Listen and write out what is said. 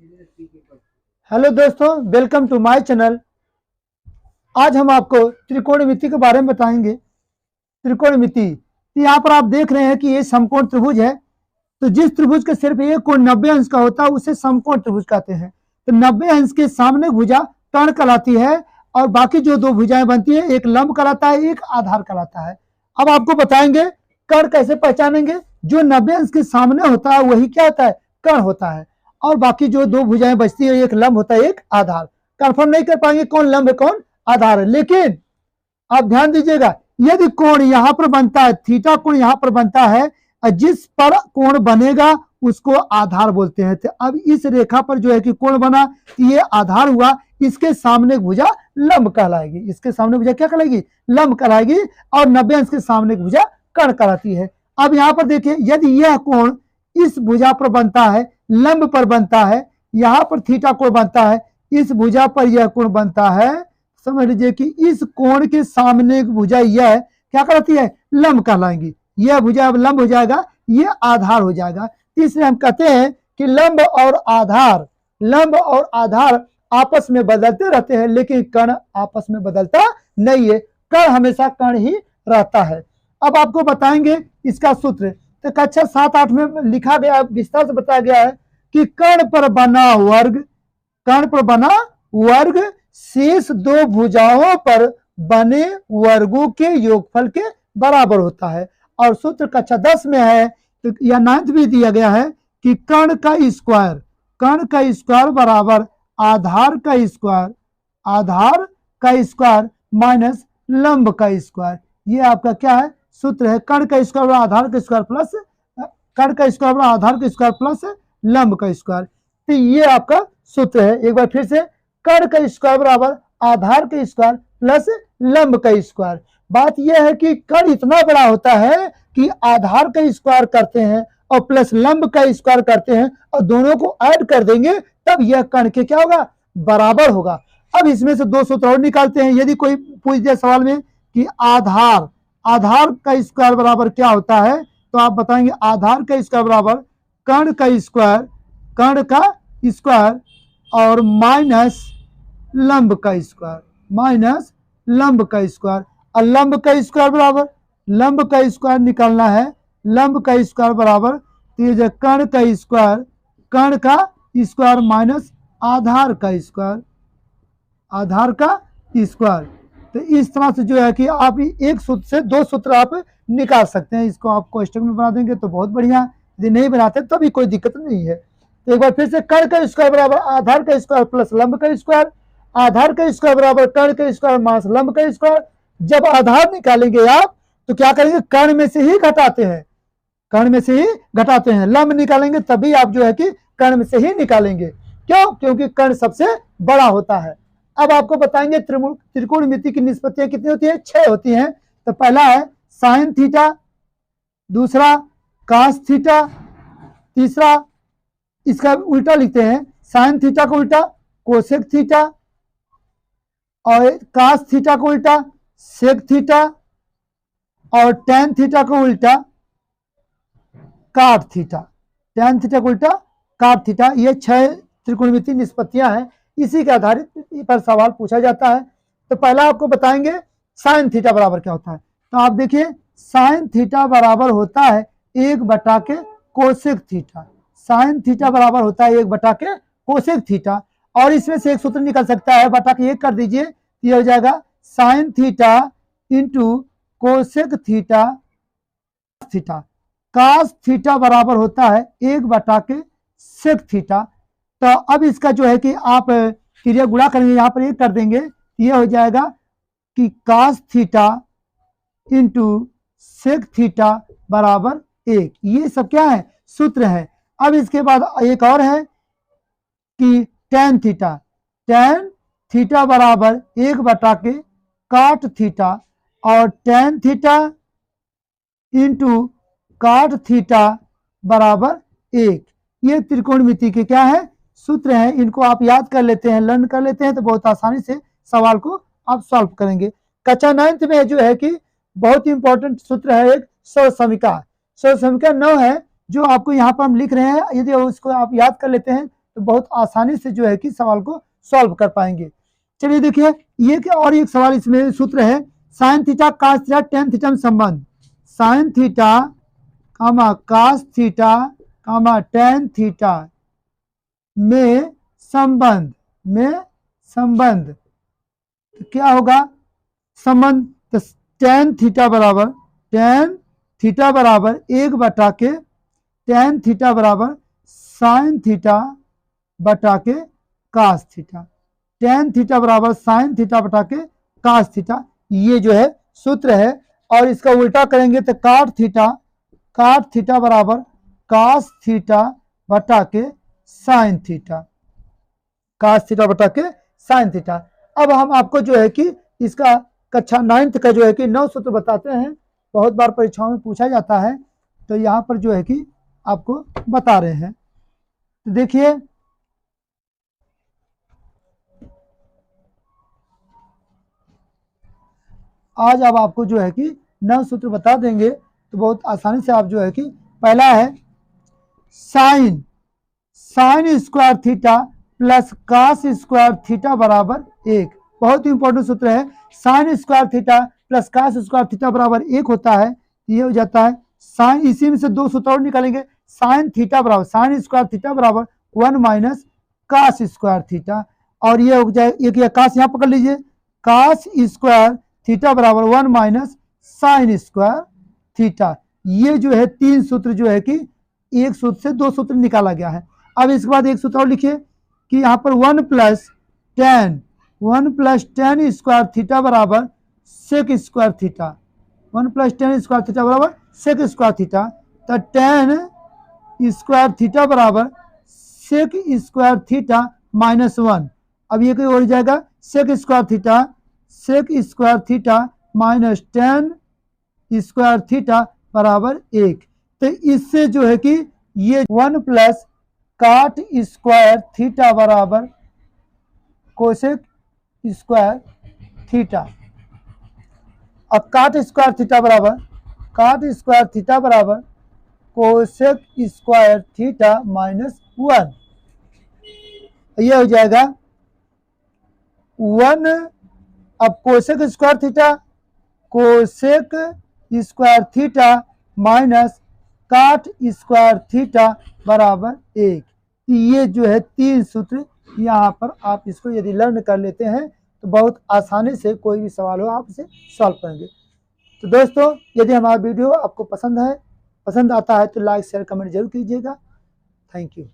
Hello दोस्तों, welcome to my channel. आज हम आपको त्रिकोणमिति के बारे में बताएंगे। त्रिकोणमिति यहाँ पर आप देख रहे हैं कि ये समकोण त्रिभुज है। तो जिस त्रिभुज के सिर्फ एक कोण 90 अंश का होता है उसे समकोण त्रिभुज कहते हैं। तो 90 अंश के सामने भुजा कर्ण कहलाती है और बाकी जो दो भुजाएं बनती है, एक लंब कहलाता है, एक आधार कहलाता है। अब आपको बताएंगे कर्ण कैसे पहचानेंगे। जो 90 अंश के सामने होता है वही क्या होता है, कर्ण होता है, और बाकी जो दो भुजाएं बचती है, एक लंब होता है, एक आधार। कंफर्म नहीं कर पाएंगे कौन लंब है कौन आधार है, लेकिन आप ध्यान दीजिएगा, यदि कोण यहां पर बनता है, थीटा कोण यहां पर बनता है, जिस पर कोण बनेगा उसको आधार बोलते हैं। तो अब इस रेखा पर जो है कि कोण बना, ये आधार हुआ, इसके सामने भुजा लंब कहलाएगी। इसके सामने भुजा क्या कहलाएगी, लंब कहलाएगी, और 90 अंश के सामने भुजा कर्ण कहलाती है। अब यहां पर देखिए, यदि यह कोण इस भुजा पर बनता है, लंब पर बनता है, यहां पर थीटा कोण बनता है, इस भुजा पर यह कोण बनता है, समझ लीजिए कि इस कोण के सामने भुजा यह क्या कहलाती है, लंब कहलाएंगी। यह भुजा अब लंब हो जाएगा, यह आधार हो जाएगा। इसलिए हम कहते हैं कि लंब और आधार आपस में बदलते रहते हैं, लेकिन कर्ण आपस में बदलता नहीं है। कर्ण हमेशा कर्ण ही रहता है। अब आपको बताएंगे इसका सूत्र। तो कक्षा 7-8 में लिखा गया, विस्तार से बताया गया है कि कर्ण पर बना वर्ग शेष दो भुजाओं पर बने वर्गों के योगफल के बराबर होता है। और सूत्र कक्षा 10 में है, तो या 9th भी दिया गया है कि कर्ण का स्क्वायर बराबर आधार का स्क्वायर माइनस लंब का स्क्वायर। ये आपका क्या है, सूत्र है। कर्ण का स्क्वायर आधार का स्क्वायर प्लस लंब का स्क्वायर। तो ये आपका सूत्र है। एक बार फिर से, कर्ण का स्क्वायर बराबर आधार का स्क्वायर प्लस लंब का स्क्वायर। बात यह है कि कर्ण इतना बड़ा होता है कि आधार का स्क्वायर करते हैं और प्लस लंब का स्क्वायर करते हैं और दोनों को ऐड कर देंगे, तब यह कर्ण के क्या होगा, बराबर होगा। अब इसमें से दो सूत्र और निकालते हैं। यदि कोई पूछ दिया सवाल में कि आधार का स्क्वायर बराबर क्या होता है, तो आप बताएंगे आधार का स्क्वायर बराबर कर्ण का स्क्वायर और माइनस लंब का स्क्वायर। और लंब का स्क्वायर बराबर, लंब का स्क्वायर निकालना है। लंब का स्क्वायर बराबर कर्ण का स्क्वायर माइनस आधार का स्क्वायर। तो इस तरह से जो है कि आप एक सूत्र से दो सूत्र आप निकाल सकते हैं। इसको आप कोष्टक में बना देंगे तो बहुत बढ़िया, यदि नहीं बनाते तो भी कोई दिक्कत नहीं है। तो एक बार फिर से, कर्ण का स्क्वायर बराबर आधार का स्क्वायर प्लस लंब का स्क्वायर, आधार का स्क्वायर बराबर कर्ण का स्क्वायर माइनस लंब का स्क्वायर। जब आधार निकालेंगे आप तो क्या करेंगे, कर्ण में से ही घटाते हैं। लंब निकालेंगे तभी आप जो है कि कर्ण में से ही निकालेंगे। क्यों? क्योंकि कर्ण सबसे बड़ा होता है। अब आपको बताएंगे त्रिकोणमिति की निष्पत्तियां कितनी होती है, 6 होती हैं। तो पहला है साइन थीटा, दूसरा कास थीटा, तीसरा इसका उल्टा लिखते हैं, साइन थीटा को उल्टा कोसेक थीटा, और कास थीटा को उल्टा सेक थीटा, और टैन थीटा को उल्टा काट थीटा। ये 6 त्रिकोणमिति निष्पत्तियां हैं। इसी के आधारित पर सवाल पूछा जाता है। तो पहला आपको बताएंगे साइन थीटा बराबर क्या होता है। तो आप देखिए, साइन थीटा बराबर होता है 1 के कोसेक थीटा। साइन थीटा बराबर होता है 1 के कोसेक थीटा। और इसमें से एक सूत्र निकल सकता है, बटा के 1 कर दीजिए, ये हो जाएगा sine theta into cosec theta. Cos theta बराबर होता है 1 के सेक थीटा। तो अब इसका जो है कि आप क्रिया गुणा करेंगे, यहाँ पर 1 कर देंगे, ये हो जाएगा कि cos theta into sec theta बराबर 1। ये सब क्या है, सूत्र है। अब इसके बाद एक और है कि टैन थीटा बराबर 1 के काट थीटा, और टैन थीटा इंटू काट थीटा बराबर 1। ये त्रिकोणमिति के क्या है, सूत्र हैं। इनको आप याद कर लेते हैं, लर्न कर लेते हैं, तो बहुत आसानी से सवाल को आप सॉल्व करेंगे। कक्षा 9th में जो है कि बहुत ही इंपॉर्टेंट सूत्र है एक सरल समीकरण 9 है, जो आपको यहाँ पर हम लिख रहे हैं। यदि उसको आप याद कर लेते हैं तो बहुत आसानी से जो है कि सवाल को सॉल्व कर पाएंगे। चलिए देखिए, ये क्या और एक सवाल इसमें सूत्र है, sine theta cos theta tan theta में संबंध। Sine theta cos theta tan theta में संबंध तो क्या होगा संबंध? तो टेन थीटा बराबर एक बटा के टेन थीटा बराबर साइन थीटा बटा के कास थीटा। टेन थीटा बराबर साइन थीटा बटा के कास थीटा, ये जो है सूत्र है। और इसका उल्टा करेंगे तो काट थीटा बराबर कास थीटा बटा के साइन थीटा, कास थीटा बटा के साइन थीटा। अब हम आपको जो है कि इसका कक्षा 9th का जो है कि 9 सूत्र बताते हैं, बहुत बार परीक्षाओं में पूछा जाता है, तो यहाँ पर जो है कि आपको बता रहे हैं। तो देखिए, आज अब आपको जो है कि 9 सूत्र बता देंगे, तो बहुत आसानी से आप जो है कि पहला है sine square theta plus cos square theta बराबर 1। बहुत ही इंपॉर्टेंट सूत्र है। Sine square theta plus cos square theta बराबर 1 होता है, ये हो जाता है साइन। इसी में से दो सूत्र और निकालेंगे, साइन स्क्वायर थीटा बराबर 1 माइनस कास स्क्वायर थीटा, और ये हो जाए एक कास यहाँ पकड़ लीजिए, कास स्क्वायर थीटा बराबर 1 माइनस साइन स्क्वायर थीटा। ये जो है 3 सूत्र जो है कि एक सूत्र से 2 सूत्र निकाला गया है। अब इसके बाद एक सूत्र और लिखिए कि यहाँ पर 1 प्लस टेन स्क्वायर थीटा बराबर sec square theta. 1 plus tan square theta बराबर सेक स्क्वायर थीटा, तो टेन स्क्वायर थीटा बराबर सेक स्क्वायर थीटा माइनस 1। अब ये कोई हो जाएगा sec square theta minus tan square theta बराबर 1। तो इससे जो है कि ये 1 प्लस काट स्क्वायर थीटा बराबर कोसेक स्क्वायर थीटा। अब काट स्क्वायर थीटा बराबर कोसेक स्क्वायर थीटा माइनस 1। यह हो जाएगा 1। अब कोसेक स्क्वायर थीटा माइनस काट स्क्वायर थीटा बराबर 1। ये जो है 3 सूत्र, यहाँ पर आप इसको यदि लर्न कर लेते हैं तो बहुत आसानी से कोई भी सवाल हो आप इसे सॉल्व करेंगे। तो दोस्तों, यदि हमारा वीडियो आपको पसंद आता है तो लाइक शेयर कमेंट जरूर कीजिएगा। Thank you.